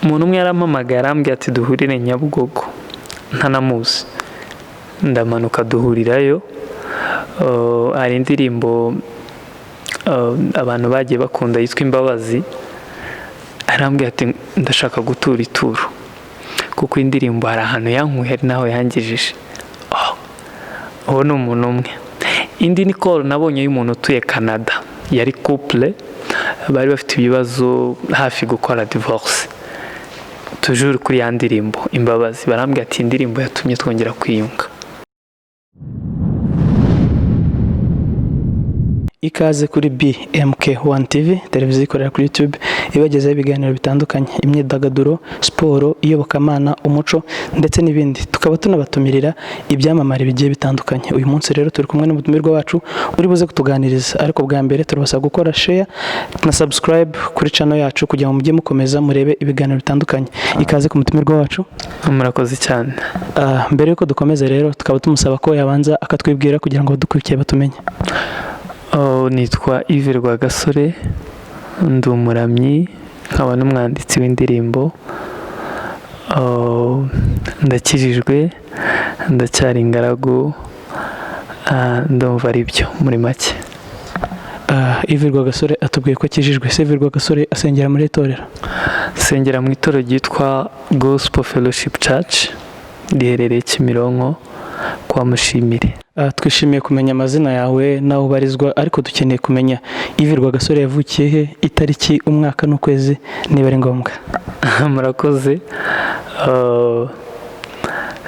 umuntu umwe yarampamagaye arambwira ati duhurire Nyabugogo, ntanamuzi, ndamanuka duhurirayo. Hari indirimbo abantu bagiye bakunda yitwa Imbabazi, arambwira ati ndashaka gutura ituro kuko indirimbo hari ahantu yankuye, hari naho yangejeje. Uwo ni umuntu umwe. Indi ni call nabonye y'umuntu utuye Canada, yari couple bari bafite ibibazo hafi gukora divorce, toujours kuri ya ndirimbo Imbabazi, barambwira ati indirimbo yatumye twongera kwiyunga. Ikaze kuri BMK1 TV, televiziyo ikorera kuri YouTube, ibagezaho ibiganiro bitandukanye, imyidagaduro, siporo, iyobokamana, umuco ndetse n'ibindi. Tukaba tunabatumirira ibyamamare bigiye bitandukanye. Uyu munsi rero turi kumwe n'umutumirwa wacu uri buze kutuganiriza, ariko bwa mbere turabasaba gukora share na subscribe kuri channel yacu kugira ngo mujye mukomeza murebe ibiganiro bitandukanye. Ikaze ku mutumirwa wacu. Murakoze cyane. Mbere yuko dukomeza rero tukaba tumusaba ko yabanza akatwibwira kugira ngo dukurikiye batumenye. Nitwa Yves Rwagasore, ndi umuramyi, nkaba n'umwanditsi w'indirimbo. Ndakijijwe, ndacyari ingaragu, ndumva ari byo muri make. Yves Rwagasore atubwiye ko akijijwe. Yves Rwagasore asengera muri itorero? Asengera mu itorero ryitwa Gospel Fellowship Church, riherereye Kimironko kwa Mushimire. Twishimiye kumenya amazina yawe naho ubarizwa, ariko dukeneye kumenya Yves Rwagasore yavukiye he, itariki, umwaka n'ukwezi niba ari ngombwa. Murakoze.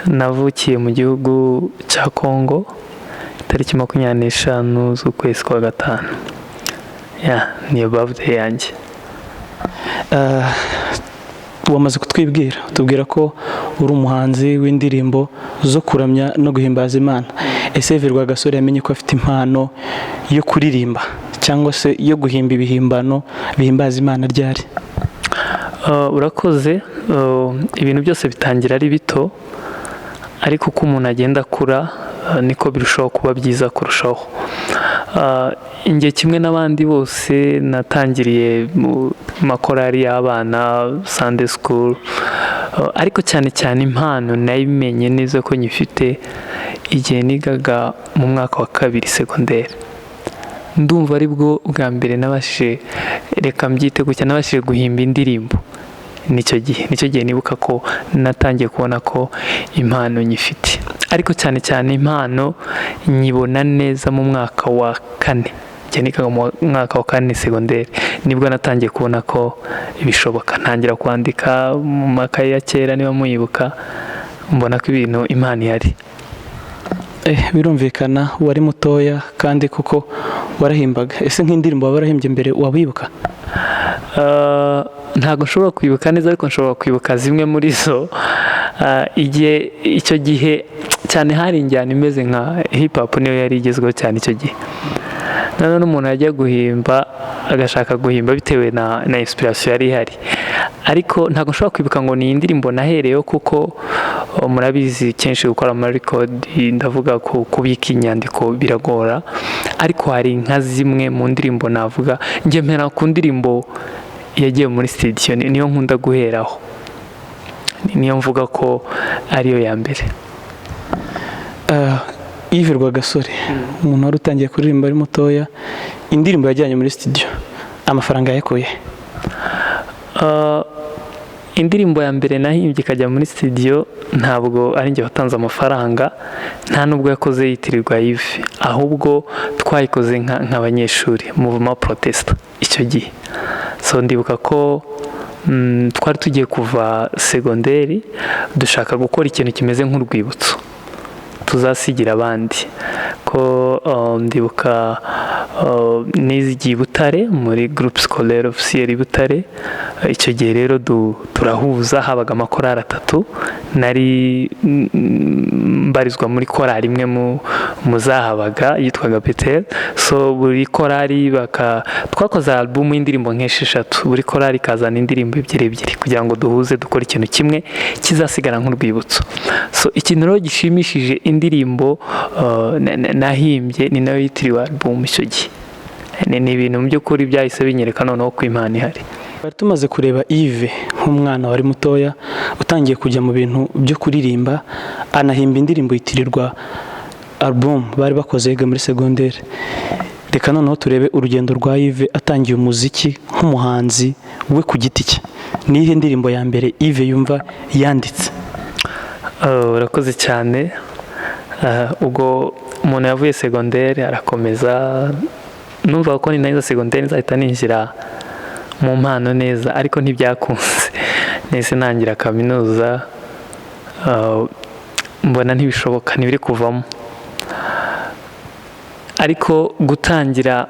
Navukiye mu gihugu cya Congo itariki 25 z'ukwezi kwa gatanu. Niyo birthday yanjye. Wamaze kutwibwira, tubwira ko uri umuhanzi w'indirimbo zo kuramya no guhimbaza Imana. Ese Yves Rwagasore yamenye ko afite impano yo kuririmba cyangwa se yo guhimba ibihimbano bihimbaza Imana ryari? Urakoze. Ibintu byose bitangira ari bito, ariko uko umuntu agenda akura niko birushaho kuba byiza kurushaho. Ingiye kimwe n'abandi bose natangiriye mu makorari y'abana, Sunday school, ariko cyane cyane impano nayimenye neza ko nyifite igihe nigaga mu mwaka wa 2 secondaire. Ndumva ari bwo bwa mbere nabashije, reka mbyite gutya, nabashije guhimba indirimbo. Nicyo gihe nibuka ko natangiye kubona ko impano nyifite, ariko cyane cyane impano nyibona neza mu mwaka wa 4. Nigaga mu mwaka wa 4 secondaire, nibwo natangiye kubona ko bishoboka. Ntangira kwandika mu makaye ya kera, niba muyibuka, mbona ko ibintu impano ihari. Birumvikana wari mutoya kandi kuko warahimbaga. Ese nk'indirimbo warahimbye mbere wabibuka? Ntabwo nshobora kwibuka neza, ariko nshobora kwibuka zimwe muri zo. Icyo gihe cyane hari injyana imeze nka hip hop, niyo yari igezweho cyane icyo gihe. Nanone umuntu yajya guhimba agashaka guhimba bitewe na inspiration yari ihari, ariko ntabwo nshobora kwibuka ngo ni indirimbo nahereyeho, kuko murabizi kenshi gukora ama record, ndavuga ko kubika inyandiko biragora, ariko hari nka zimwe mu ndirimbo navuga njye mpera ku ndirimbo yagiye muri studio, niyo nkunda guheraho, niyo mvuga ko ariyo ya mbere. Yves Rwagasore, umuntu wari utangiye kuririmba ari mutoya, indirimbo yajyanye muri studio, amafaranga yakuye? Indirimbo ya mbere nahimbye ikajya muri studio ntabwo ari njye watanze amafaranga, nta nubwo yakoze yitirirwa Yves, ahubwo twayikoze nk'abanyeshuri, Mouvement Protesta icyo gihe. So ndibuka ko twari tugiye kuva segonderi, dushaka gukora ikintu kimeze nk'urwibutso tuzasigira abandi, ko ndibuka nizigiye Butare muri groupe scolaire officiel Butare. Icyo gihe rero turahuza, habaga amakorali 3, nari mbarizwa muri korali imwe mu zahabaga yitwaga Betel. So buri korali twakoze album y'indirimbo nk'esheshatu, buri korali kazana indirimbo ebyiri kugira ngo duhuze dukora ikintu kimwe kizasigara nk'urwibutso. So ikintu rero gishimishije, indirimbo nahimbye ni nayo yitiriwe album icyo gihe. Ni ibintu mu by'ukuri byahise binyereka noneho ko impano ihari. Bari tumaze kureba Yves nk'umwana wari mutoya utangiye kujya mu bintu byo kuririmba, anahimba indirimbo yitirirwa album bari bakoze yiga muri segonderi. Reka noneho turebe urugendo rwa Yves atangiye umuziki nk'umuhanzi we ku giti cye. Nihe ndirimbo ya mbere Yves yumva yanditse? Urakoze cyane. Ubwo umuntu yavuye segonderi arakomeza, numva ko ninaiza segonderi nzahita ninjira mu mpano neza, ariko ntibyakunze. Nese nangira kaminuza, mbona ntibishoboka, ntibiri kuvamo. Ariko gutangira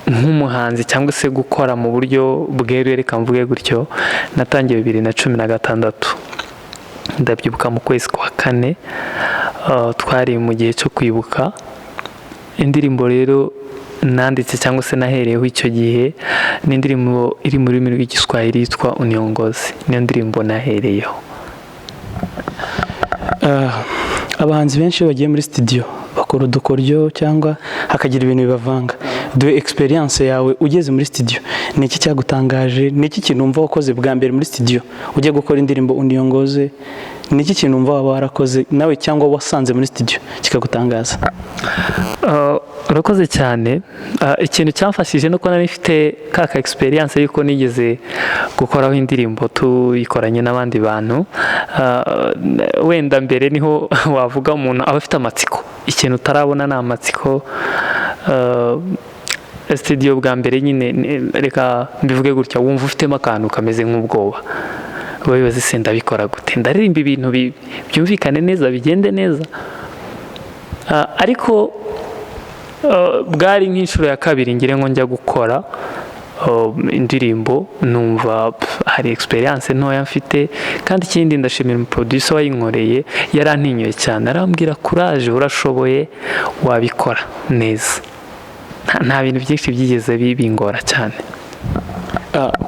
nk'umuhanzi cyangwa se gukora mu buryo bweruye, reka mvuge gutyo, natangiye 2016. Ndabyibuka mu kwezi kwa 4, twari mu gihe cyo kwibuka. Indirimbo rero nanditse cyangwa se nahereyeho icyo gihe ni indirimbo iri mu rurimi rw'igiswahili yitwa Uniongozi. Niyo ndirimbo nahereyeho. Abahanzi benshi bagiye muri studio bakora udukoryo cyangwa hakagira ibintu bibavanga. Duhe experience yawe ugeze muri studio, ni iki cyagutangaje? Ni iki kintu umva wakoze bwa mbere muri studio ujye gukora indirimbo Uniongozi? Ni iki kintu umva waba warakoze nawe cyangwa wasanze muri studio kikagutangaza? Urakoze cyane. Ikintu cyamfashije nuko nari mfite kaka experience yuko nigeze gukoraho indirimbo tuyikoranye n'abandi bantu. Wenda mbere niho wavuga umuntu aba afite amatsiko, ikintu utarabona ni amatsiko. Studio bwa mbere nyine, reka mbivuge gutya, wumva ufitemo akantu kameze nk'ubwoba. Wibaza se ndabikora gute, ndaririmba ibintu byumvikane neza, bigende neza. Ariko bwari nk'inshuro ya kabiri ngire ngo njya gukora indirimbo, numva hari experience ntoya mfite. Kandi ikindi ndashimira umuproducer wayinkoreye, yarantinyoye cyane, arambwira courage, urashoboye, wabikora neza. Nta bintu byinshi byigeze bingora cyane.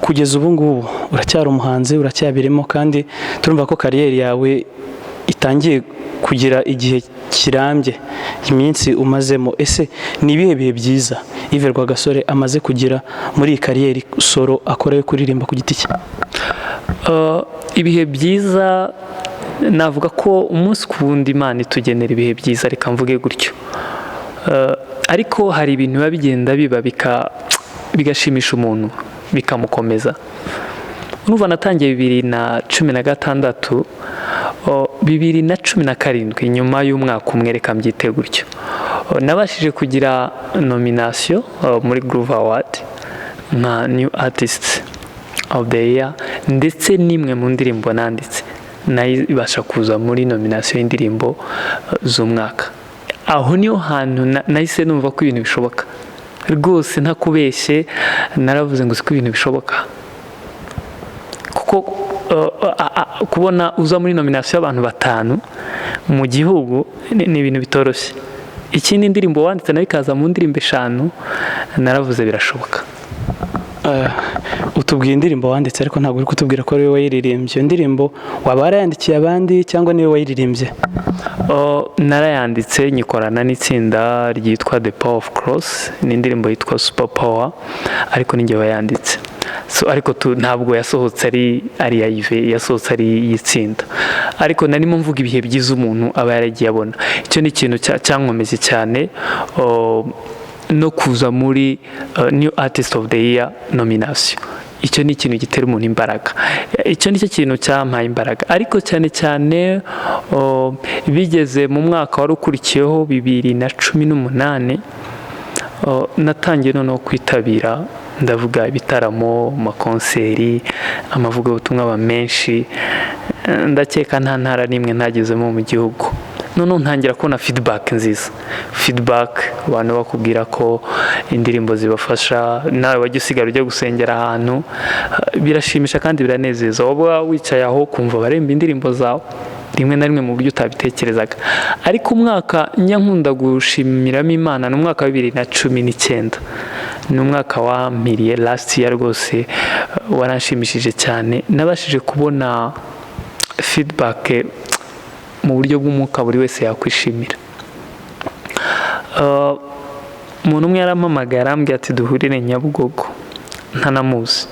Kugeza ubu ngubu uracyari umuhanzi, uracyabirimo, kandi turumva ko kariyeri yawe itangiye kugira igihe kirambye, iminsi umazemo. Ese ni ibihe bihe byiza Yves Rwagasore amaze kugira muri iyi kariyeri solo akora yo kuririmba ku giti cye? Ibihe byiza navuga ko umunsi ku wundi Imana itugenera ibihe byiza, reka mvuge gutyo. Ariko hari ibintu biba bigenda biba bigashimisha umuntu, bikamukomeza. Urumva natangiye 2016, 2017 nyuma y'umwaka umwe, reka mbyite gutyo, nabashije kugira nomination muri Groove Award nka New Artist of the Year, ndetse n'imwe mu ndirimbo nanditse nayo ibasha kuza muri nomination y'indirimbo z'umwaka. Aho niyo hantu nahise numva ko ibintu bishoboka rwose, ntakubeshye. Naravuze ngo siko ibintu bishoboka, kuko kubona uza muri nomination y'abantu 5 mu gihugu ni ibintu bitoroshye. Ikindi indirimbo wanditse nayo ikaza mu ndirimbo 5, naravuze birashoboka. Utubwiye indirimbo wanditse, ariko ntabwo uri kutubwira ko ari wowe wayiririmbye. Iyo ndirimbo waba warayandikiye abandi cyangwa niwe wayiririmbye? Narayanditse nyikorana n'itsinda ryitwa The Power of Cross. Ni indirimbo yitwa Super Power, ariko ninjye wayanditse. Ariko ntabwo yasohotse ari ya Yves, yasohotse ari y'itsinda. Ariko narimo mvuga ibihe byiza umuntu aba yaragiye abona. Icyo ni ikintu cyankomeze cyane, no kuza muri New Artist of the Year nomination. Icyo ni ikintu gitera umuntu imbaraga. Icyo ni cyo kintu cyampaye imbaraga. Ariko cyane cyane bigeze mu mwaka wari ukurikiyeho 2018, natangiye noneho kwitabira, ndavuga ibitaramo, amakonseri, amavugabutumwa aba menshi. Ndakeka nta ntara n'imwe ntagezemo mu gihugu. Noneho ntangira kubona feedback nziza, abantu bakubwira ko indirimbo zibafasha. Nawe wajya usigara ujya gusengera ahantu, birashimisha kandi biranezeza. Waba wicaye aho kumva baremba indirimbo zawe rimwe na rimwe mu buryo utabitekerezaga. Ariko umwaka nkunda gushimiramo Imana ni umwaka wa 2019. Ni umwaka wampiriye last year rwose, waranshimishije cyane. Nabashije kubona feedback mu buryo bw'umwuka buri wese yakwishimira. Umuntu umwe yarampamagaye arambwira ati duhurire Nyabugogo, ntanamuzi.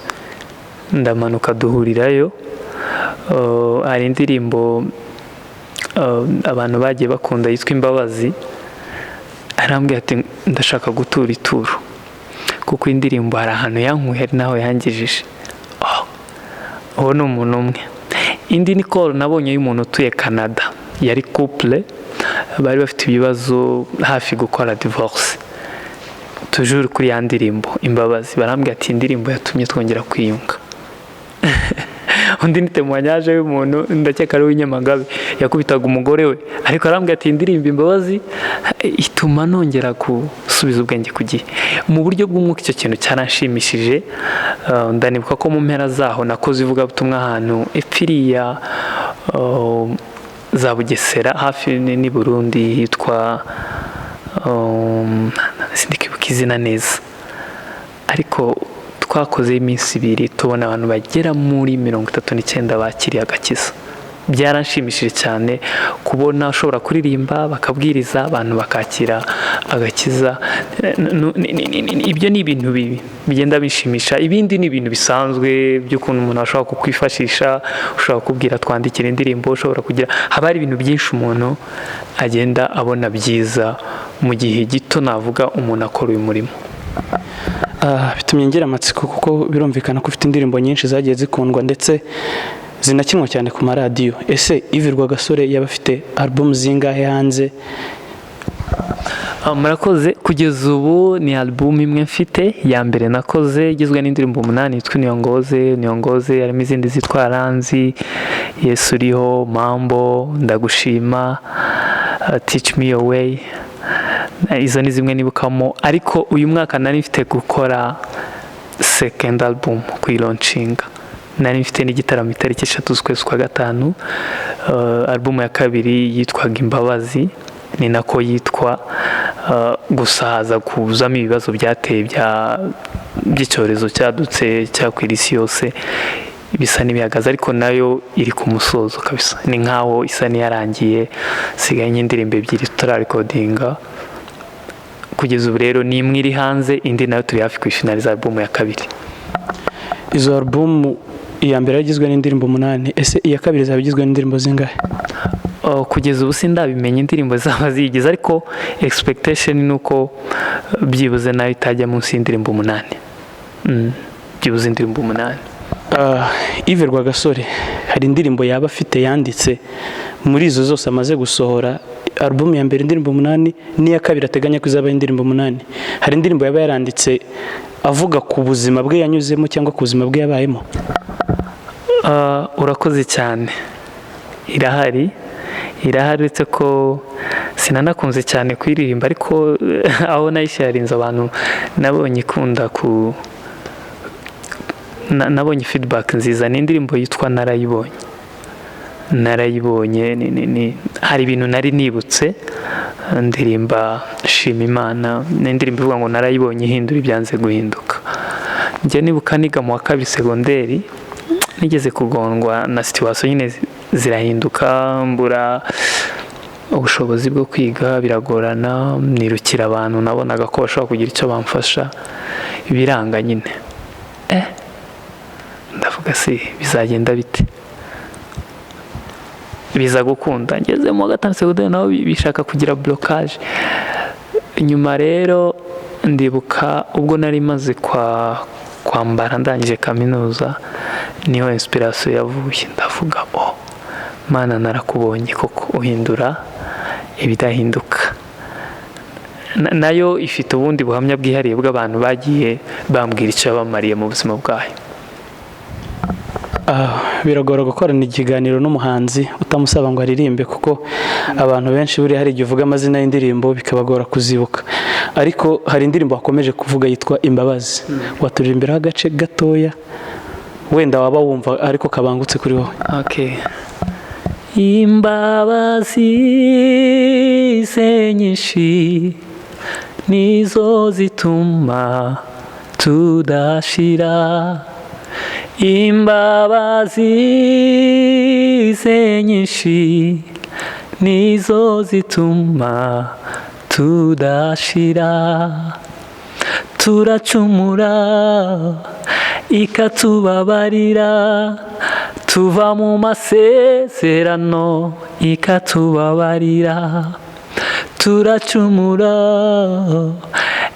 ndamanuka duhurirayo. Hari indirimbo abantu bagiye bakunda yitwa Imbabazi, arambwira ati ndashaka gutura ituro kuko indirimbo hari ahantu yankuye hari naho yangejeje. Uwo ni umuntu umwe. Indi ni call nabonye y'umuntu utuye Canada, yari couple bari bafite ibibazo hafi gukora divorce, tujuru kuri ya ndirimbo Imbabazi, barambwira ati indirimbo yatumye twongera kwiyunga. Undi ni témoignage y'umuntu ndakeka ari w'Inyamagabe, yakubitaga umugore we ariko arambwira ati indirimbo Imbabazi ituma nongera gusubiza ubwenge ku gihe. Mu buryo bw'umwuka icyo kintu cyaranshimishije. Ndanibuka ko mu mpera zaho nakoze ivugabutumwa ahantu epfiriya za Bugesera hafi ni Burundi, hitwa sindikibuka izina neza, ariko twakoze iminsi 2 tubona abantu bagera muri 39 bakiriye agakiza. Byaranshimishije cyane kubona ushobora kuririmba bakabwiriza abantu bakakira agakiza. Ibyo ni ibintu bibi bigenda bishimisha. Ibindi ni ibintu bisanzwe by'ukuntu umuntu ashobora kukwifashisha, ushobora kubwira twandikira indirimbo, ushobora kugira, haba hari ibintu byinshi umuntu agenda abona byiza mu gihe gito navuga umuntu akora uyu murimo. Bitumye ngira amatsiko kuko birumvikana ko ufite indirimbo nyinshi zagiye zikundwa ndetse zinakinwa cyane ku maradiyo. Ese Yves Rwagasore yaba afite album zingahe hanze? Murakoze. Kugeza ubu ni album imwe mfite ya mbere nakoze igizwe n'indirimbo 8 yitwa Niyongoze, harimo izindi zitwa Ranzi, Yesu uriho, Mambo, Ndagushima, Teach Me Your Way. Izo ni zimwe nibukamo, ariko uyu mwaka nari mfite gukora second album kuyilauncinga. Nari mfite n'igitaramo itariki 3 z'ukwezi kwa gatanu. Album ya kabiri yitwaga Imbabazi, ni nako yitwa, gusaza kuzamo ibibazo byateye by'icyorezo cyadutse cyakwira isi yose bisa n'ibihagaze, ariko nayo iri ku musozo kabisa, ni nkaho isa niyarangiye, sigaye indirimbo 2 tutararekodinga kugeza ubu. Rero ni imwe iri hanze, indi nayo turi hafi kwifinaliza album ya kabiri. Izo album iya mbere yagizwe n'indirimbo 8, ese iya kabiri zabigizwe n'indirimbo zingahe? Kugeza ubu sindabimenya indirimbo zaba zigize, ariko expectation nuko byibuze nayo itajya munsi y'indirimbo 8. Byibuze indirimbo 8. Yves Rwagasore hari indirimbo yaba afite yanditse muri izo zose amaze gusohora? Album ya mbere indirimbo 8, n'iya kabiri ateganya kuzaba indirimbo 8. Hari indirimbo yaba yaranditse avuga ku buzima bwe yanyuzemo cyangwa ku buzima bwe yabayemo? Urakoze cyane. Irahari uretse ko sinanakunze cyane kuyiririmba, ariko aho nayisharinze abantu nabonye ikunda nabonye feedback nziza. Ni indirimbo yitwa Narayibonye. Hari ibintu nari nibutse ndirimba shima Imana. Ni indirimbo ivuga ngo narayibonye ihindura ibyanze guhinduka. Njye nibuka niga mu wa 2 segonderi, nigeze kugondwa na situation nyine zirahinduka, mbura ubushobozi bwo kwiga, biragorana, nirukira abantu nabonaga ko bashobora kugira icyo bamfasha, biranga nyine. Ndavuga se bizagenda bite? Biza gukunda, ngeze mu wa 5 segonderi naho bishaka kugira blocage. Nyuma rero ndibuka ubwo nari maze kwambara ndangije kaminuza, niho inspiration yavuye. Ndavuga Mana narakubonye koko uhindura ibidahinduka. Nayo ifite ubundi buhamya bwihariye bw'abantu bagiye bambwira icyo bamariye mu buzima bwayo. Biragora gukorana ikiganiro n'umuhanzi utamusaba ngo aririmbe, kuko abantu benshi buri hari igihe uvuga amazina y'indirimbo bikabagora kuzibuka, ariko hari indirimbo wakomeje kuvuga yitwa Imbabazi. Waturirimbiraho agace gatoya wenda waba wumva ariko kabangutse kuri wowe? Imbabazi ze nyinshi nizo zituma tudashira, imbabazi ze nyinshi nizo zituma tudashira, turacumura ikatubabarira, tuva mu masezerano ikatubabarira, turacumura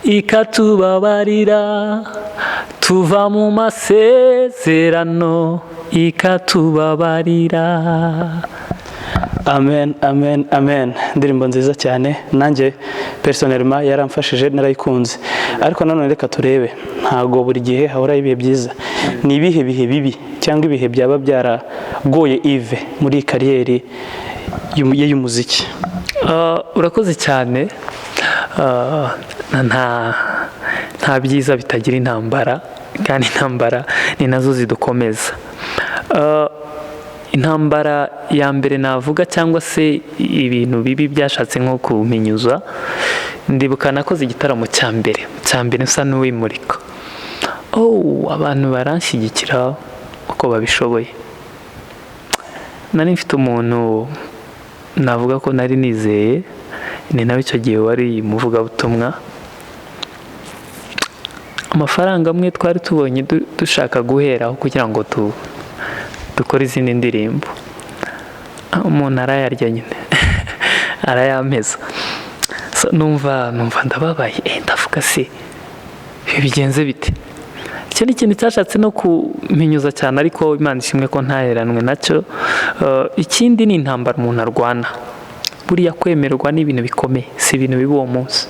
ikatubabarira, tuva mu masezerano ikatubabarira. Amen, amen, amen. Indirimbo nziza cyane, nanjye personnellement yaramfashije, narayikunze. Ariko nanone reka turebe, ntago buri gihe hahora ibihe byiza. Ni ibihe bihe bibi cyangwa ibihe byaba byaragoye Yves muri kariyeri y'umuziki? Urakoze cyane. Nta byiza bitagira intambara, kandi intambara ni nazo zidukomeza. Intambara ya mbere navuga, cyangwa se ibintu bibi byashatse nko kuminyuza, ndibuka nakoze igitaramo cya mbere nsa n'uwimurika. Abantu baranshyigikira uko babishoboye. Nari mfite umuntu navuga ko nari nizeye, ni nawe icyo gihe wari umuvugabutumwa. Amafaranga amwe twari tubonye dushaka guheraho kugira ngo dukora izindi ndirimbo, umuntu arayarya nyine arayameza. Numva ndababaye, ndavuga se ibi bigenze bite? Icyo ni ikintu cyashatse no kuminyuza cyane, ariko Imana ishimwe ko ntaheranwe nacyo. Ikindi ni intambara umuntu arwana. Buriya kwemerwa ni ibintu bikomeye, si ibintu biba uwo munsi,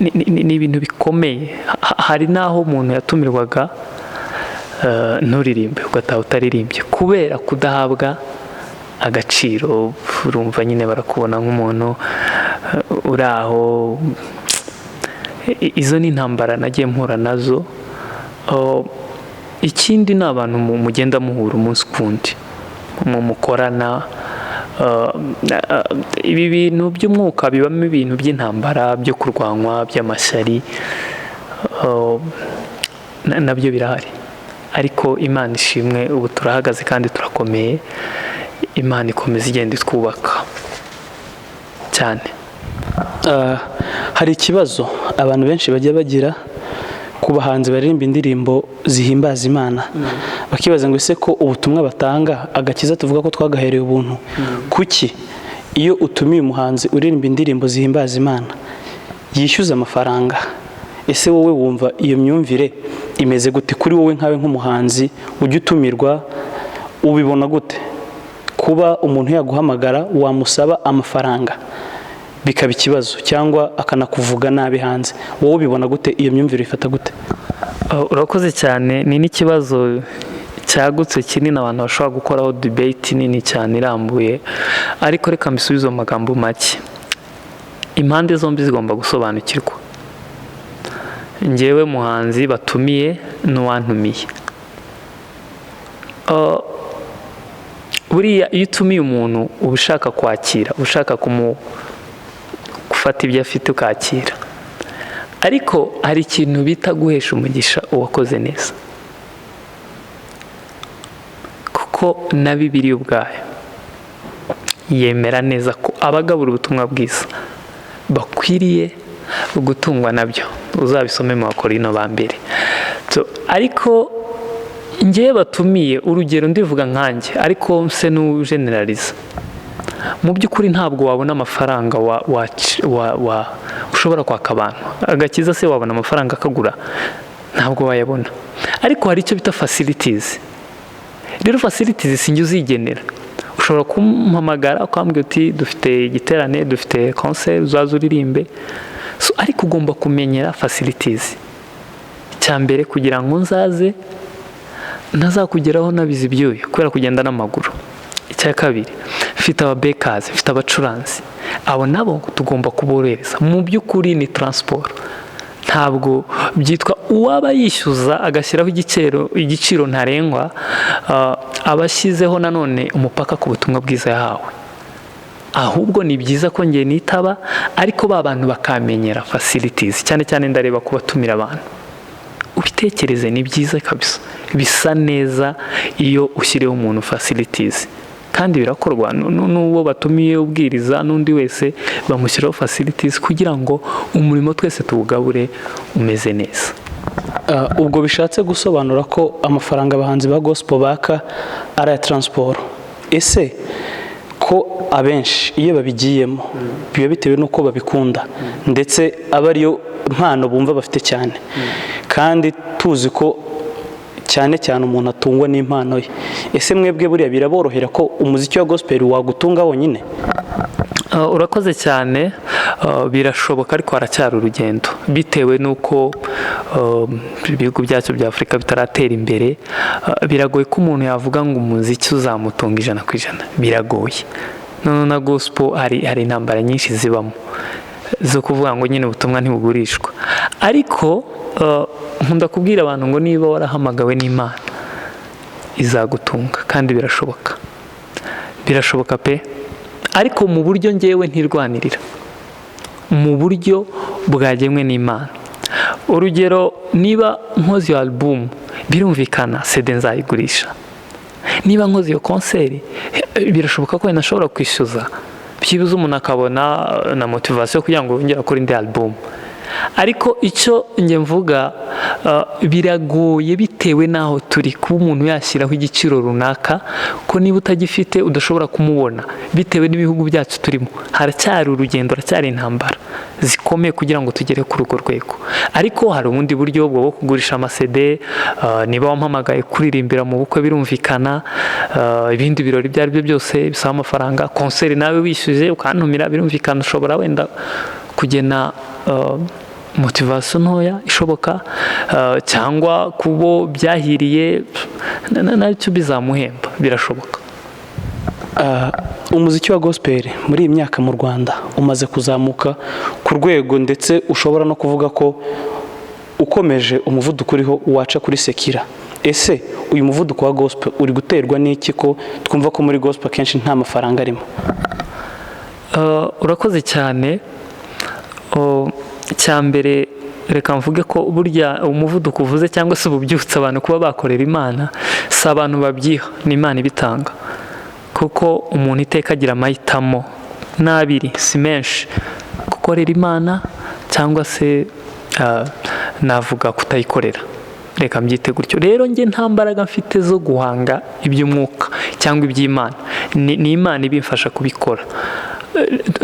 ni ibintu bikomeye. Hari n'aho umuntu yatumirwaga nturirimbe, ugataha utaririmbye kubera kudahabwa agaciro. Urumva nyine barakubona nk'umuntu uri aho. Izo ni intambara nagiye mpura nazo. Ikindi ni abantu mugenda muhura umunsi kundi, mukorana. Ibi bintu by'umwuka bibamo ibintu by'intambara, byo kurwanywa, by'amashyari, nabyo birahari. Ariko Imana ishimwe, ubu turahagaze kandi turakomeye. Imana ikomeza igenda itwubaka cyane. Hari ikibazo abantu benshi bajya bagira ku bahanzi baririmba indirimbo zihimbaza Imana, bakibaza ngo ese ko ubutumwa batanga, agakiza tuvuga ko twagahereye ubuntu, kuki iyo utumiye umuhanzi uririmba indirimbo zihimbaza Imana yishyuza amafaranga? Ese wowe wumva iyo myumvire imeze gute kuri wowe nkawe nk'umuhanzi ujya utumirwa? Ubibona gute kuba umuntu yaguhamagara wamusaba amafaranga bikaba ikibazo, cyangwa akanakuvuga nabi hanze? Wowe ubibona gute? Iyo myumvire ifata gute? Urakoze cyane. Ni n'ikibazo cyagutse kinini, abantu bashobora gukoraho debate nini cyane irambuye, ariko reka mbisubize mu magambo make. Impande zombi zigomba gusobanukirwa. Njyewe muhanzi batumiye n'uwantumiye. Buriya iyo utumiye umuntu uba ushaka kwakira, uba ushaka gufata ibyo afite ukakira, ariko hari ikintu bita guhesha umugisha uwakoze neza, kuko na Bibiliya ubwayo yemera neza ko abagabura ubutumwa bwiza bakwiriye gutungwa nabyo. Uzabisome mu Bakorinto ba mbere. Ariko njyewe batumiye, urugero ndivuga nkanjye, ariko nse n'ugeneraliza. Mu by'ukuri ntabwo wabona amafaranga ushobora kwaka abantu. Agakiza se wabona amafaranga akagura? Ntabwo wayabona. Ariko hari icyo bita facilities. Rero facilities sinjye uzigenera. Ushobora kumpamagara ukambwira uti dufite igiterane, dufite concert, uzaza uririmbe. Ariko ugomba kumenyera facilities. Cyambere kugira ngo nzaze ntazakugeraho nabizi ibyuya kubera kugenda n'amaguru. Icya kabiri, mfite ababekazi, mfite abacuranzi, abo nabo tugomba kuborohereza. Mu by'ukuri ni transport. Ntabwo byitwa uwaba yishyuza agashyiraho igiciro ntarengwa, abashyizeho nanone umupaka ku butumwa bwiza yahawe. Ahubwo ni byiza ko ngiye nitaba, ariko ba bantu bakamenyera facilities. Cyane cyane ndareba kubatumira abantu. Ubitekereze, ni byiza kabisa. Bisa neza iyo ushyiriyeho umuntu facilities, kandi birakorwa. N'uwo batumiye ubwiriza n'undi wese bamushyiraho facilities kugira ngo umurimo twese tuwugabure umeze neza. ubwo bishatse gusobanura ko amafaranga abahanzi ba gospel baka ari aya transport. Ese ko abenshi iyo babigiyemo biba bitewe n'uko babikunda ndetse aba ariyo mpano bumva bafite cyane, kandi tuzi ko cyane cyane umuntu atungwa n'impano ye. Ese mwebwe buriya biraborohera ko umuziki wa gospel wagutunga wonyine? Urakoze cyane. Birashoboka ariko haracyari urugendo bitewe n'uko ibihugu byacu bya Afurika bitaratera imbere. Biragoye ko umuntu yavuga ngo umuziki uzamutunga 100%, biragoye. None na gospel hari intambara nyinshi zibamo zo kuvuga ngo nyine ubutumwa ntibugurishwa, ariko nkunda kubwira abantu ngo niba warahamagawe n'Imana izagutunga, kandi birashoboka pe, ariko mu buryo ngewe ntirwanirira, mu buryo bwagenwe n'Imana. Urugero, niba nkoze iyo album birumvikana CD nzayigurisha, niba nkoze iyo konseri birashoboka ko nashobora kwishyuza, byibuze umuntu akabona na motivation kugira ngo yongere akore indi album. Ariko icyo nge mvuga, biragoye bitewe n'aho turi kuba umuntu yashyiraho igiciro runaka, ko niba utagifite udashobora kumubona bitewe n'ibihugu byacu turimo. Haracyari urugendo, haracyari intambara zikomeye kugira ngo tugere kuri urwo rwego. Ariko hari ubundi buryo bwo kugurisha amasede. Niba wampamagaye kuririmbira mu bukwe birumvikana, ibindi birori ibyo ari byo byose bisaba amafaranga. Konseri nawe wishyuje ukantumira birumvikana, ushobora wenda kugena motivation ntoya ishoboka, cyangwa kubo byahiriye nacyo bizamuhemba, birashoboka. Umuziki wa gospel muri iyi myaka mu Rwanda umaze kuzamuka ku rwego, ndetse ushobora no kuvuga ko ukomeje umuvuduko uriho waca kuri sekira. Ese uyu muvuduko wa gospel uri guterwa n'iki ko twumva ko muri gospel kenshi nta mafaranga arimo? Urakoze cyane. Cyambere reka mvuge ko burya umuvuduko uvuze cyangwa se ububyutse abantu kuba bakorera Imana, si abantu babyiha, ni Imana ibitanga. Kuko umuntu iteka agira amahitamo n'abiri, si menshi, gukorera Imana cyangwa se navuga kutayikorera, reka mbyite gutyo. Rero nge nta mbaraga mfite zo guhanga iby'umwuka cyangwa iby'Imana, ni Imana ibimfasha kubikora.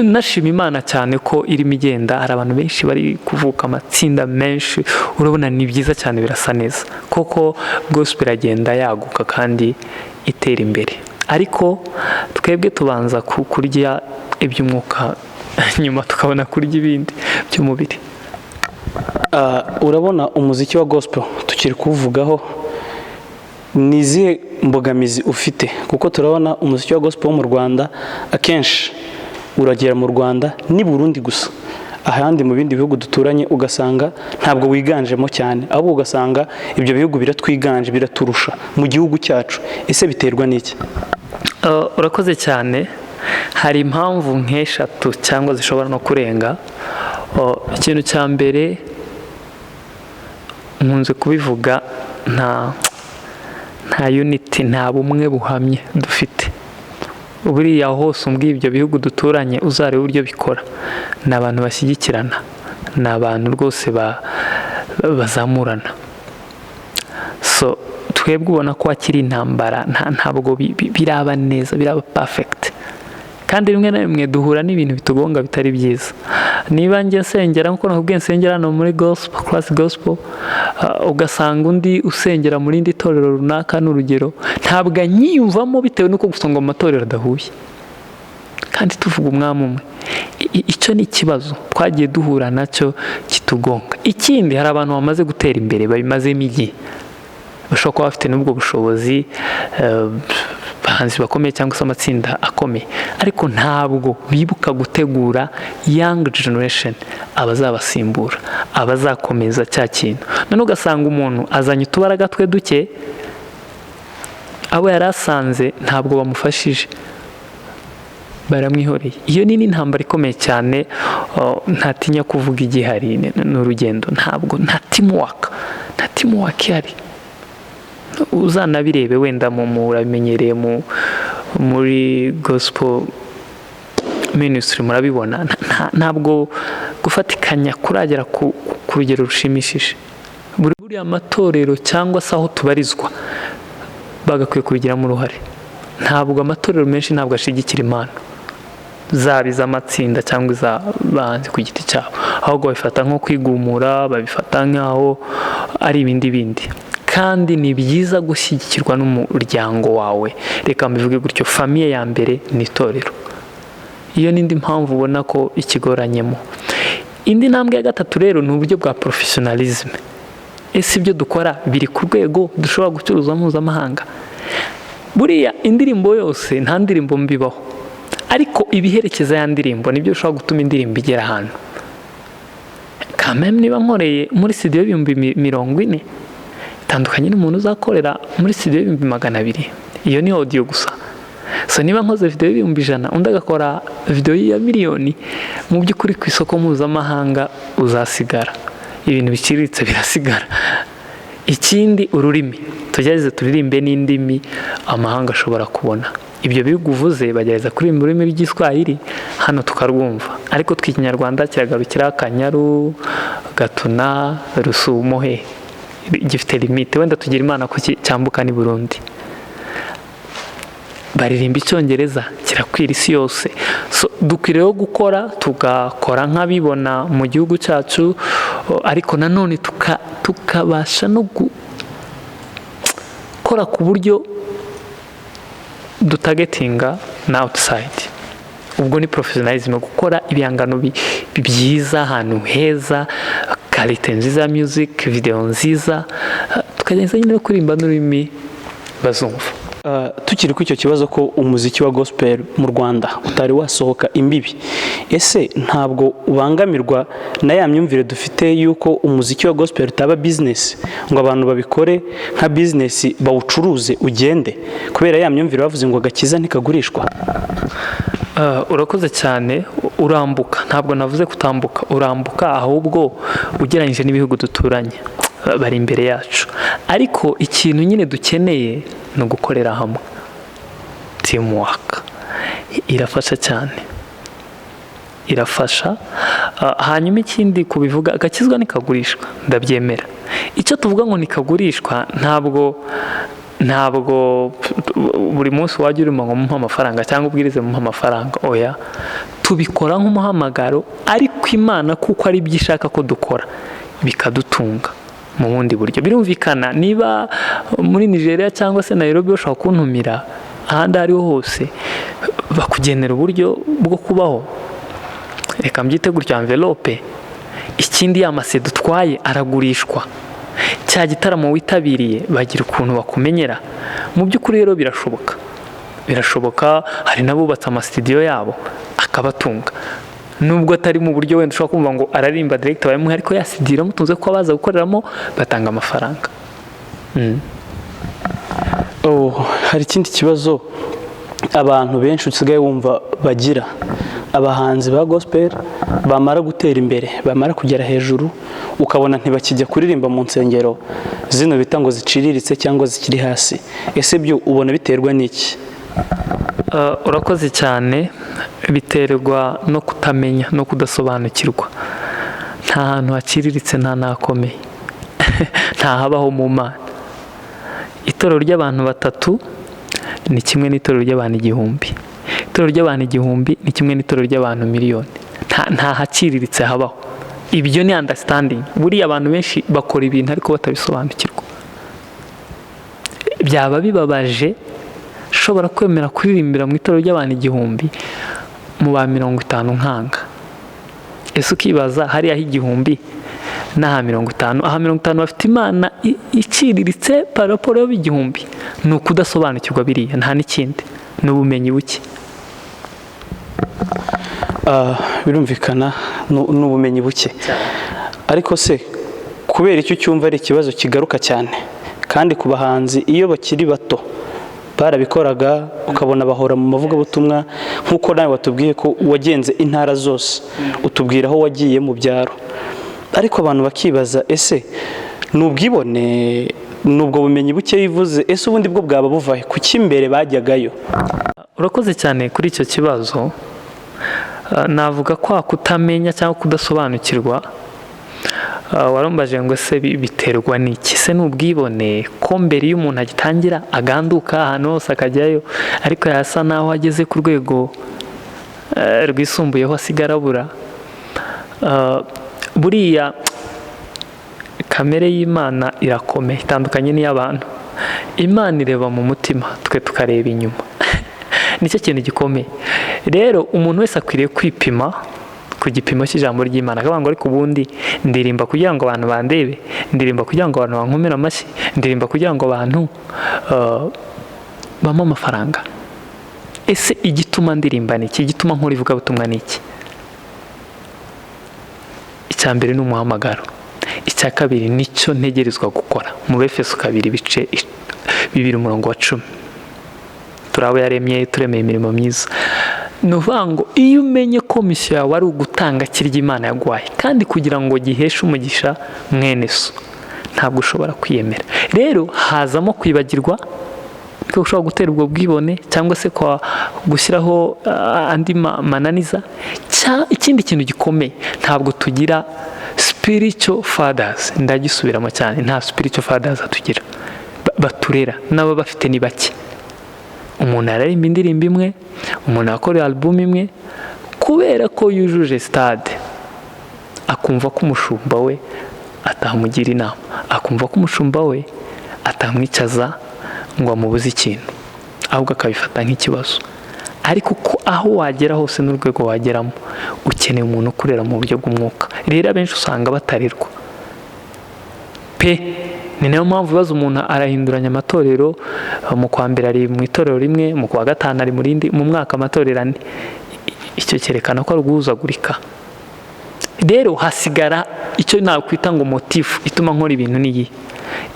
Nashima Imana cyane ko irimo igenda, hari abantu benshi bari kuvuka amatsinda menshi, urabona ni byiza cyane, birasa neza, kuko gospel iragenda yaguka kandi itera imbere. Ariko twebwe tubanza kurya iby'umwuka, nyuma tukabona kurya ibindi by'umubiri. Urabona umuziki wa gospel tukiri kuvugaho, ni izihe mbogamizi ufite? Kuko turabona umuziki wa gospel wo mu Rwanda akenshi uragera mu Rwanda ni Burundi gusa, ahandi mu bindi bihugu duturanye ugasanga ntabwo wiganjemo cyane, ahubwo ugasanga ibyo bihugu biratwiganje, biraturusha mu gihugu cyacu. Ese biterwa n'iki? Urakoze cyane. Hari impamvu nk'eshatu cyangwa zishobora no kurenga. Ikintu cya mbere nkunze kubivuga, nta unity, nta bumwe buhamye dufite. Buriya hose umbwiye ibyo bihugu duturanye uzareba uburyo bikora, ni abantu bashyigikirana, ni abantu rwose bazamurana. So twebwe ubona ko hakiri intambara, ntabwo biraba neza, biraba perfect, kandi rimwe na rimwe duhura n'ibintu bitugonga bitari byiza. Niba njye nsengera nkuko nakubwiye nsengera hano muri gospel, class gospel, ugasanga undi usengera muri indi torero runaka, n'urugero ntabwo anyiyumvamo bitewe n'uko gusonga mu matorero adahuye, kandi tuvuga umwami umwe. Icyo ni ikibazo twagiye duhura nacyo kitugonga. Ikindi, hari abantu bamaze gutera imbere, babimazemo igihe, bashobora kuba bafite n'ubwo bushobozi, bahanzi bakomeye cyangwa se amatsinda akomeye, ariko ntabwo bibuka gutegura young generation, abazabasimbura, abazakomeza cya kintu. None ugasanga umuntu azanye utubaraga twe duke, abo yari asanze ntabwo bamufashije, baramwihoreye. Iyo ni intambara ikomeye cyane, ntatinya kuvuga igihari, n'urugendo, ntabwo nta teamwork ihari. Uzanabirebe wenda muramenyereye muri gospel ministry, murabibona ntabwo gufatikanya kuragera ku rugero rushimishije. buriya amatorero cyangwa se aho tubarizwa bagakwiye kubigiramo uruhare. Ntabwo amatorero menshi ntabwo ashigikira impano zaba iz'amatsinda cyangwa iz'abahanzi ku giti cyabo, ahubwo babifata nko kwigumura, babifata nk'aho ari ibindi bindi. Kandi ni byiza gushyigikirwa n'umuryango wawe. Reka mbivuge gutyo, famiye ya mbere ni itorero. Iyo n'indi mpamvu ubona ko ikigoranyemo. Indi ntambwe ya gatatu rero ni uburyo bwa professionalism. Ese ibyo dukora biri ku rwego dushobora gucuruza mpuzamahanga? Buriya indirimbo yose nta ndirimbo mbibaho, ariko ibiherekeza ya ndirimbo nibyo bishobora gutuma indirimbo igera ahantu. Kameme niba nkoreye muri studio y'ibihumbi 40, itandukanye n'umuntu uzakorera muri studio y'ibihumbi 200. Iyo ni audio gusa. So niba nkoze video y'ibihumbi 100, undi agakora video ya miliyoni, mu by'ukuri ku isoko mpuzamahanga uzasigara, ibintu biciriritse birasigara. Ikindi, ururimi, tugerageze turirimbe n'indimi amahanga ashobora kubona. Ibyo biguvuze bagereza kuririmba ururimi rw'Igiswahili, hano tukarwumva, ariko tw'ikinyarwanda kiragarukira Kanyaru, Gatuna, Rusumo, gifite limite. Wenda tugira Imana ko cyambuka ni Burundi. Baririmba Icyongereza, kirakwira isi yose. So dukwiriyeho gukora, tugakora nk'abibona mu gihugu cyacu, ariko nanone tukabasha no gukora ku buryo dutagetinga na outside. Ubwo ni professionalism, gukora ibihangano byiza ahantu heza, quality nziza ya music, video nziza, tukagenza nyine kuririmba n'ururimi bazumva. Tukiri ku icyo kibazo ko umuziki wa gospel mu Rwanda utari wasohoka imbibi, ese ntabwo ubangamirwa na ya myumvire dufite yuko umuziki wa gospel utaba business, ngo abantu babikore nka business bawucuruze ugende, kubera ya myumvire bavuze ngo agakiza ntikagurishwa? Urakoze cyane. Urambuka, ntabwo navuze kutambuka, urambuka ahubwo ugereranyije n'ibihugu duturanye bari imbere yacu. Ariko ikintu nyine dukeneye ni ugukorera hamwe, teamwork. Irafasha cyane, irafasha. Hanyuma ikindi kubivuga, agakizwa nikagurishwa, ndabyemera. Icyo tuvuga ngo nikagurishwa, ntabwo buri munsi wajya urimo ngo mumpa amafaranga cyangwa ubwirize mumpa amafaranga. Oya, tubikora nk'umuhamagaro, ariko Imana kuko ari byo ishaka ko dukora, bikadutunga mu bundi buryo. Birumvikana, niba muri Nigeria cyangwa se Nairobi bashaka kuntumira, ahandi ariho hose bakugenera uburyo bwo kubaho, reka mbyite gutya envelope. Ikindi, y'amase dutwaye aragurishwa, cya gitaramo witabiriye bagira ukuntu bakumenyera. Mu by'ukuri rero birashoboka. Hari n'abubatse amastudio yabo akabatunga, nubwo atari mu buryo wenda ushobora kumva ngo ararimba direct bayimuhe, ariko yasidira mutunze ko baza gukoreramo batanga amafaranga. Hari ikindi kibazo abantu benshi usigaye wumva bagira, abahanzi ba gospel bamara gutera imbere, bamara kugera hejuru, ukabona ntibakijya kuririmba mu nsengero zino bita ngo ziciriritse cyangwa zikiri hasi. Ese byo ubona biterwa n'iki? Urakoze cyane. Biterwa no kutamenya no kudasobanukirwa. Nta hantu haciriritse nta nakomeye, nta habaho mu Mana. Itorero ry'abantu 3 ni kimwe n'itorero ry'abantu 1000. Itorero ry'abantu 1000 ni kimwe n'itorero ry'abantu miliyoni. Nta haciriritse habaho. Ibyo ni understanding. Buriya abantu benshi bakora ibintu ariko batabisobanukirwa. Byaba bibabaje ushobora kwemera kuririmbira mu itorero ry'abantu 1000 mu ba 50 nkanga. Ese ukibaza hariya 1000 n'aha 50, aha 50 bafite Imana iciriritse paraporo y'ibihumbi. Ni ukudasobanukirwa biriya, nta n'ikindi, n'ubumenyi buke. Birumvikana n'ubumenyi buke. Ariko se kubera icyo cyumva ari ikibazo kigaruka cyane, kandi ku bahanzi iyo bakiri bato barabikoraga, ukabona bahora mu mavugabutumwa, nk'uko nawe watubwiye ko wagenze intara zose, utubwira aho wagiye mu byaro. Ariko abantu bakibaza, ese n'ubwibone, n'ubwo bumenyi buke yivuze, ese ubundi bwo bwaba buvahe? Kuki imbere bajyagayo? Urakoze cyane kuri icyo kibazo. Navuga ko kutamenya cyangwa kudasobanukirwa warumbaje ngo se biterwa n'iki? Se n'ubwibone ko mbere iyo umuntu agitangira aganduka ahantu hose akajyayo, ariko yasa naho ageze ku rwego rwisumbuyeho asigara abura. Buriya kamere y'Imana irakomeye, itandukanye n'iy'abantu. Imana ireba mu mutima, twe tukareba inyuma. Nicyo kintu gikomeye. Rero umuntu wese akwiriye kwipima ku gipimo cy'ijambo ry'Imana, akavuga ngo ariko ubundi ndirimba kugira ngo abantu bandebe, ndirimba kugira ngo abantu bankomere amashyi, ndirimba kugira ngo abantu bampe amafaranga. Ese igituma ndirimba ni iki? Igituma nkora ivugabutumwa ni iki? Icya mbere ni umuhamagaro. Icya kabiri nicyo ntegerezwa gukora. Mu Befeso 2:2:10 turabo yaremye turemeye imirimo myiza. Ni ukuvuga ngo iyo umenye ko misiyo yawe ari ugutanga kirya Imana yaguhaye, kandi kugira ngo giheshe umugisha mwene so, ntabwo ushobora kwiyemera. Rero hazamo kwibagirwa ko ushobora gutera ubwo bwibone, cyangwa se gushyiraho andi mananiza. Ikindi kintu gikomeye, ntabwo tugira spiritual fathers. Ndagisubiramo cyane, nta spiritual fathers tugira baturera, n'aba bafite ni bake. Umuntu aririmba indirimbo imwe, umuntu akora album imwe, kubera ko yujuje stade, akumva ko umushumba we atamugira inama, akumva ko umushumba we atamwicaza ngo amubuze ikintu, ahubwo akabifata nk'ikibazo. Ariko ko aho wagera hose n'urwego wageramo, ukeneye umuntu ukurera mu buryo bw'umwuka. Rero abenshi usanga batarerwa pe. Ni nayo mpamvu bibaza umuntu arahinduranya amatorero, mu kwa mbere ari mu itorero rimwe, mu kwa gatanu ari mu rindi, mu mwaka amatorero ane. Icyo cyerekana ko ari guhuzagurika. Rero hasigara icyo nakwita ngo motifu ituma nkora ibintu n'iyi.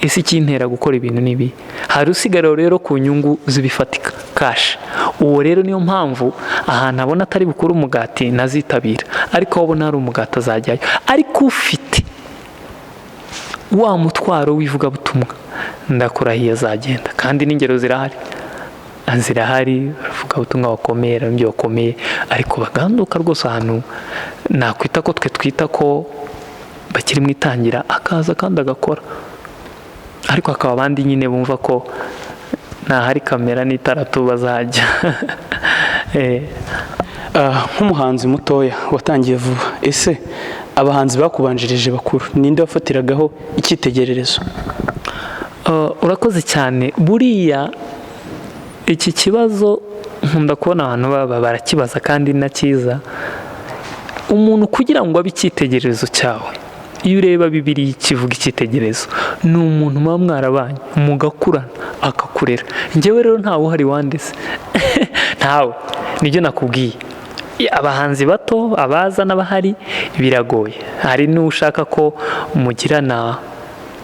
Ese ikintera gukora ibintu n'ibi? Hari usigara rero ku nyungu zibifatika, cash. Uwo rero niyo mpamvu ahantu abona atari bukuru umugati nazitabira, ariko wabona hari umugati azajyayo. Ariko ufite wa mutwaro w'ivugabutumwa, ndakurahiye azagenda. Kandi n'ingero zirahari, avugabutumwa bakomeye, abandi bakomeye, ariko baganduka rwose ahantu nakwita ko twe twita ko bakiri mu itangira, akaza kandi agakora. Ariko hakaba abandi nyine bumva ko ntahari kamera n'itaratu bazajya. Nk'umuhanzi mutoya watangiye vuba, ese abahanzi bakubanjirije bakuru ninde wafatiragaho icyitegererezo? Urakoze cyane. Buriya iki kibazo nkunda kubona abantu barakibaza, kandi na cyiza. Umuntu kugira ngo abe icyitegererezo cyawe, iyo ureba Bibiliya kivuga icyitegererezo, ni umuntu muba mwarabanye mugakurana akakurera. Njyewe rero ntawe uhari wandese ntawe. Nibyo nakubwiye, abahanzi bato abaza n'abahari biragoye. Hari n'ushaka ko mugirana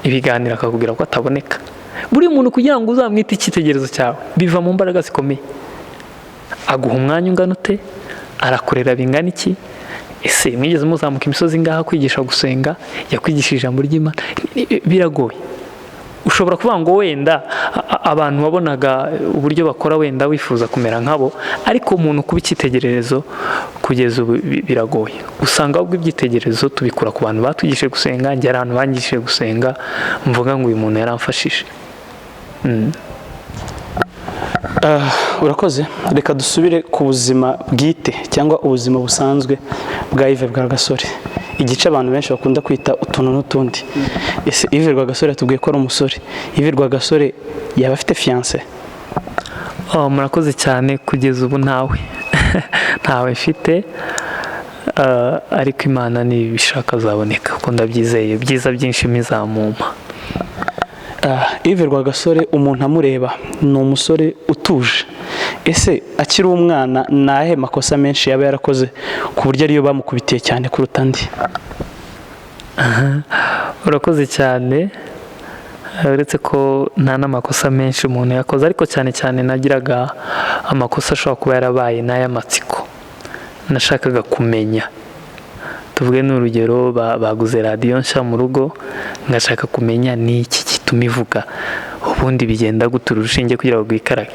ibiganiro akakubwira ko ataboneka. Buri muntu kugira ngo uzamwite icyitegererezo cyawe biva mu mbaraga zikomeye. Aguha umwanya ungana ute? Arakurera bingana iki? Ese mwigeze muzamuka imisozi ngaha kwigisha gusenga? Yakwigishije ijambo ry'Imana? Biragoye. Ushobora kuvuga ngo wenda abantu wabonaga uburyo bakora wenda wifuza kumera nkabo, ariko umuntu kuba icyitegererezo kugeza ubu biragoye. Usanga ahubwo ibyitegererezo tubikura ku bantu batwigishije gusenga. Njye ari abantu bangishije gusenga, mvuga ngo uyu muntu yaramfashije. Urakoze. Reka dusubire ku buzima bwite cyangwa ubuzima busanzwe bwa Yves Rwagasore, igice abantu benshi bakunda kwita utuntu n'utundi. Ese Yves Rwagasore atubwiye ko ari umusore. Yves Rwagasore yaba afite fiancé? Murakoze cyane. Kugeza ubu ntawe mfite, ariko Imana nibishaka azaboneka, kuko ndabyizeye. Byiza byinshi mizamumpa. Yves Rwagasore umuntu amureba ni umusore utuje. Ese akiri umwana nahe makosa menshi yaba yarakoze ku buryo ariyo bamukubitiye cyane kuruta andi? Urakoze cyane. Uretse ko nta n'amakosa menshi umuntu yakoze, ariko cyane cyane nagiraga amakosa ashobora kuba yarabaye n'ay'amatsiko. Nashakaga kumenya. Tuvuge n'urugero, baguze radiyo nshya mu rugo, ngashaka kumenya ni iki gituma ivuga, ubundi bigenda gute urushinge kugira ngo rwikarage,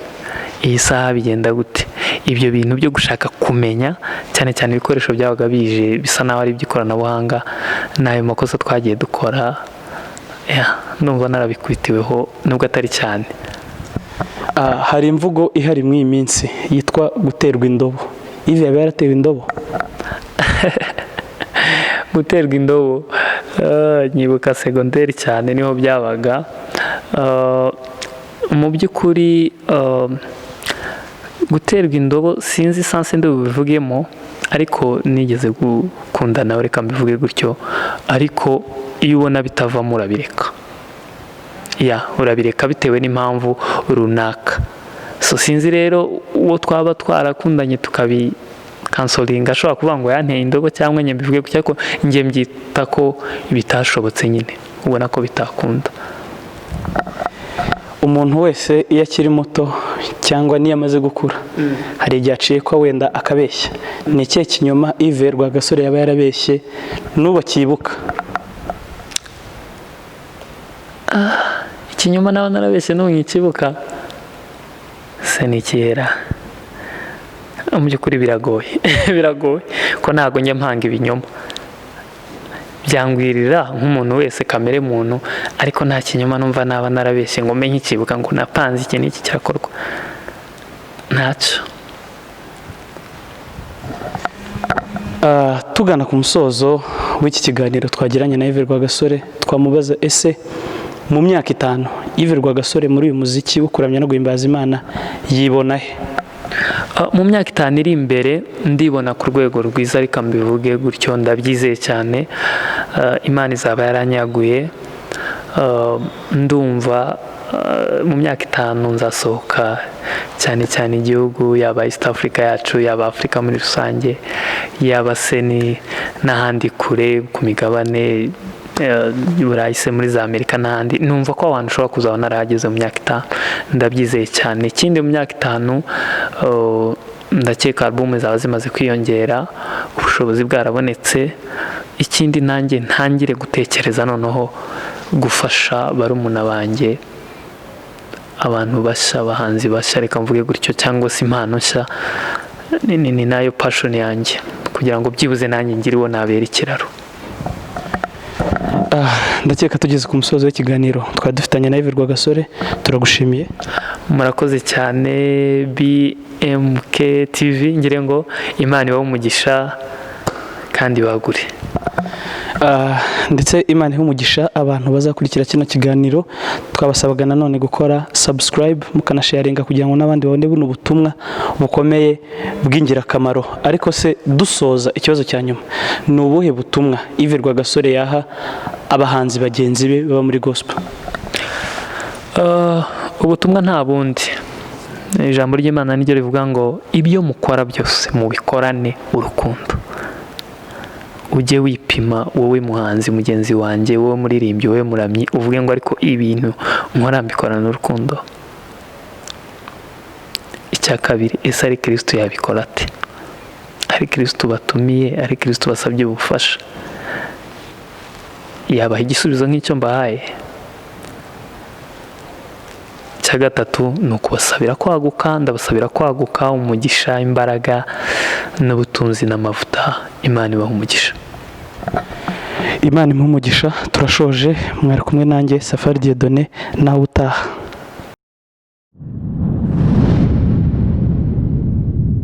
iyi saha bigenda gute, ibyo bintu byo gushaka kumenya cyane cyane ibikoresho byabaga bije bisa naho ari iby'ikoranabuhanga, n'ayo makosa twagiye dukora numva narabikubitiweho nubwo atari cyane. Hari imvugo ihari muri iyi minsi yitwa guterwa indobo. Yves yaba yaratewe indobo? Guterwa indobo nyibuka segonderi cyane niho byabaga. Mu by'ukuri guterwa indobo sinzi sanse ndi bubivugemo, ariko nigeze gukunda nawe, reka mbivuge gutyo. Ariko iyo ubona bitavamo urabireka, urabireka bitewe n'impamvu runaka. So sinzi rero uwo twaba twarakundanye tukabikansoringa ashobora kuvuga ngo yanteye indobo cyangwa njye mbivuge gutya, ko njye mbyita ko bitashobotse, nyine ubona ko bitakunda. Umuntu wese iyo akiri muto cyangwa niyo amaze gukura, hari igihe acikwa wenda akabeshya. Ni ikihe kinyoma Yves Rwagasore yaba yarabeshye n'ubu akibuka? Ikinyoma nawe narabeshye n'ubu nkikibuka, se ni kera. Mu by'ukuri biragoye biragoye ko ntabwo njya mpanga ibinyoma, byangwirira nk'umuntu wese kamere muntu, ariko nta kinyoma numva naba narabeshye ngo menye ikibuka ngo napanze iki n'iki kirakorwa, ntacyo. Tugana ku musozo w'iki kiganiro twagiranye na Yves Rwagasore, twamubaza ese mu myaka 5 Yves Rwagasore muri uyu muziki wo kuramya no guhimbaza Imana yibona he? Mu myaka 5 iri imbere ndibona ku rwego rwiza, ariko mbivuge gutyo, ndabyizeye cyane. Imana izaba yaranyaguye, ndumva mu myaka 5 nzasohoka cyane cyane igihugu, yaba East Africa yacu, yaba Afrika muri rusange, yaba seni n'ahandi kure ku migabane Burayi, se muri za Amerika n'ahandi. Numva ko abantu ushobora kuzabona narahageze mu myaka 5, ndabyizeye cyane. Ikindi mu myaka 5 ndakeka album zaba zimaze kwiyongera, ubushobozi bwarabonetse. Ikindi nanjye ntangire gutekereza noneho gufasha barumuna banjye, abantu bashya, abahanzi bashya, reka mvuge gutyo, cyangwa se impano nshya. Ni nayo passion yanjye, kugira ngo byibuze nanjye ngire uwo nabera ikiraro. Ndakeka tugeze ku musozo w'ikiganiro twari dufitanye na Yves Rwagasore. Turagushimiye. Murakoze cyane BMK TV, ngire ngo Imana ibahe umugisha kandi bagure. Ndetse Imana ihe umugisha abantu bazakurikira kino kiganiro. Twabasabaga nanone gukora subscribe mukanasharinga kugira ngo n'abandi babone buno butumwa bukomeye bw'ingirakamaro. Ariko se dusoza, ikibazo cya nyuma, ni ubuhe butumwa Yves Rwagasore yaha abahanzi bagenzi be baba muri gospel? Ubutumwa nta bundi, ijambo ry'Imana niryo rivuga ngo ibyo mukora byose mubikorane urukundo. Ujye wipima wowe muhanzi mugenzi wanjye, wowe muririmbyi, wowe muramyi, uvuge ngo ariko ibintu nkora mbikorana urukundo. Icya kabiri, ese ari Kristo yabikora ate? Ari Kristo batumiye, ari Kristo basabye ubufasha, yabaha igisubizo nk'icyo mbahaye? Icya gatatu ni ukubasabira kwaguka, ndabasabira kwaguka, umugisha, imbaraga n'ubutunzi n'amavuta. Imana ibahe umugisha. Imana imuhe umugisha. Turashoje. Mwari kumwe nanjye Safari Dieudonné, nawe utaha.